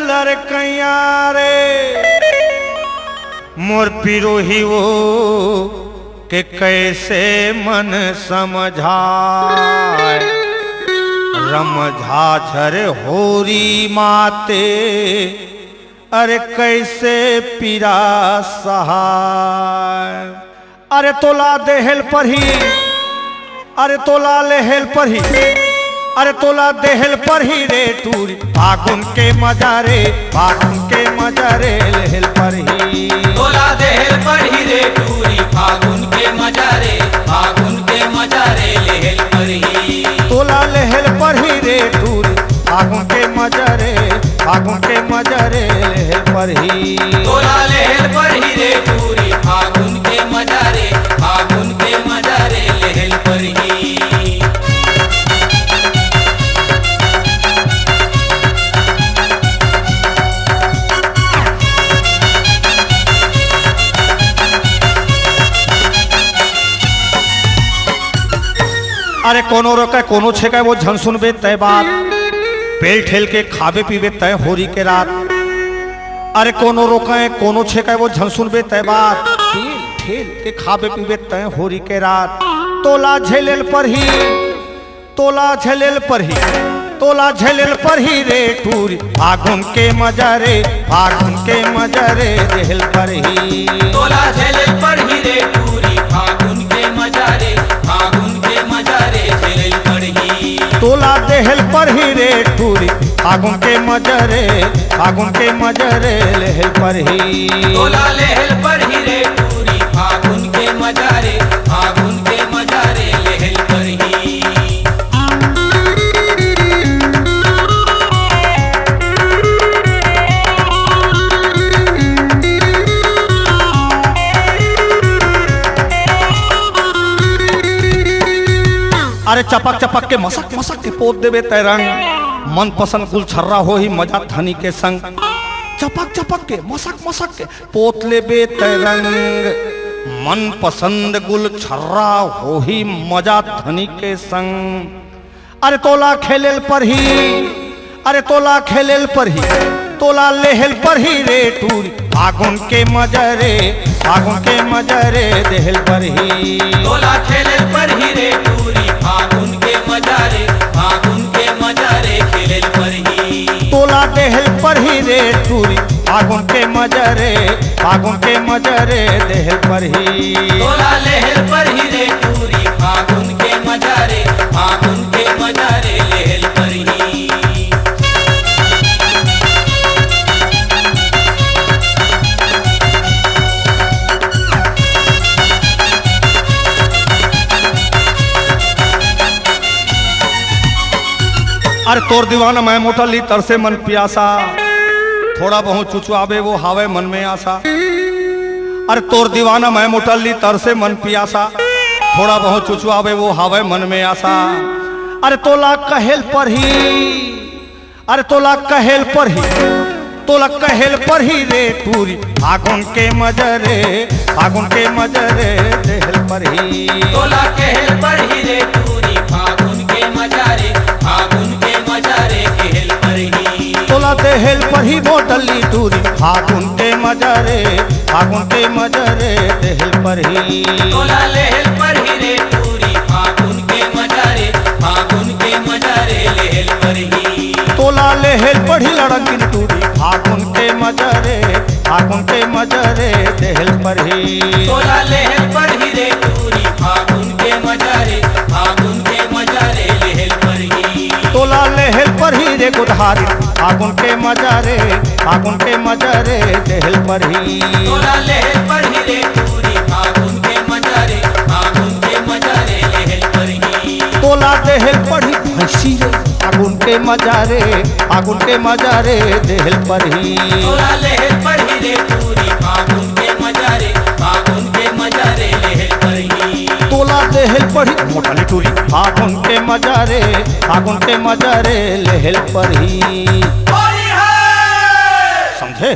लड़कैया रे मोर पिरोही वो के कैसे मन समझाए रमझा झर होरी माते अरे कैसे पीरा सहाय अरे तोला देहल पर ही अरे तोला लेहल पर ही अरे तोला देहल पर ही रे टूरी फागुन के मजारे लेहल पर ही तोला देहल पर ही रे टूरी फागुन के मजारे लेहल पर ही तोला लेहल पर ही रे टूरी फागुन के मजारे लेहल पर ही तोला लेहल पर ही रे टूरी फागुन के मजारे लेहल पर ही। अरे कोनो रोके कोनो छेके वो झन सुनबे तय बात पेल ठेल के खाबे पीबे तय होरी के रात अरे कोनो रोके कोनो छेके वो झन सुनबे तय बात पेल ठेल के खाबे पीबे तय होरी के रात तोला झेलेल पर ही रे टूरी फागुन के मजारे देहल पर ही तोला झेलेल पर ही रे टूरी फागुन के मजारे लेहल पर ही तोला देहल पर ही रे टूरी फागुन के मजारे लेहल पर ही तोला लेहल पर ही रे टूरी फागुन के मजारे लेहल पर ही। अरे चपक चपक के मसक के पोत देवे तैरंग मन पसंद गुल छर्रा हो ही मजा धनी के संग चपक के मसक के पोत लेबे तैरंग मन पसंद गुल छर्रा हो ही मजा धनी के संग अरे तोला खेलेल पर ही तोला लेहल पर ही रे टूरी फागुन के मजरे देहल पर ही तोला खेलेल पर ही रे टूरी फागुन के मजारे खेलेल पर ही तोला देहल पर ही रे टूरी फागुन के मजरे देहल पर ही तोला लेहल पर ही रे टूरी फागुन के मजारे लेहल पर ही। अरे तोर दीवाना मैं मोटा ली तरसे मन प्यासा थोड़ा बहुत चुचुआबे वो हावे मन में आशा अरे तोर दीवाना मैं मोटा ली तरसे मन प्यासा थोड़ा बहुत चुचुआबे वो हावे मन में आशा अरे तोला कहेल पर ही रे टूरी फागुन के मजरे देहल पर ही तोला कहल पर ही रे टूरी फागुन के मजारे खेल पर ही तोला देहल पर ही मोटली टूरी फागुन के मजरे देहल पर ही तोला लेहल पर ही रे टूरी फागुन के मजारे लेहल पर ही तोला लेहल पढ़ी लड़किन टूरी फागुन के मजरे देहल पर ही तोला लेहल पर ही रे टूरी फागुन के मजारे लेहल पर ही तोला लेहल पर ही रे गुधारी फागुन के मजरे देहल पर ही तोला लेहल पर ही रे टूरी फागुन के मजारे लेहल पर ही तोला देहल पढ़ी भैंसी रे फागुन के मजारे देहल पर ही तोला लेहल पर ही रे टूरी फागुन के मजारे लेहल पर ही तोला देहल पढ़ी मोटाली टूरी फागुन के मजारे लेहल पर ही समझे।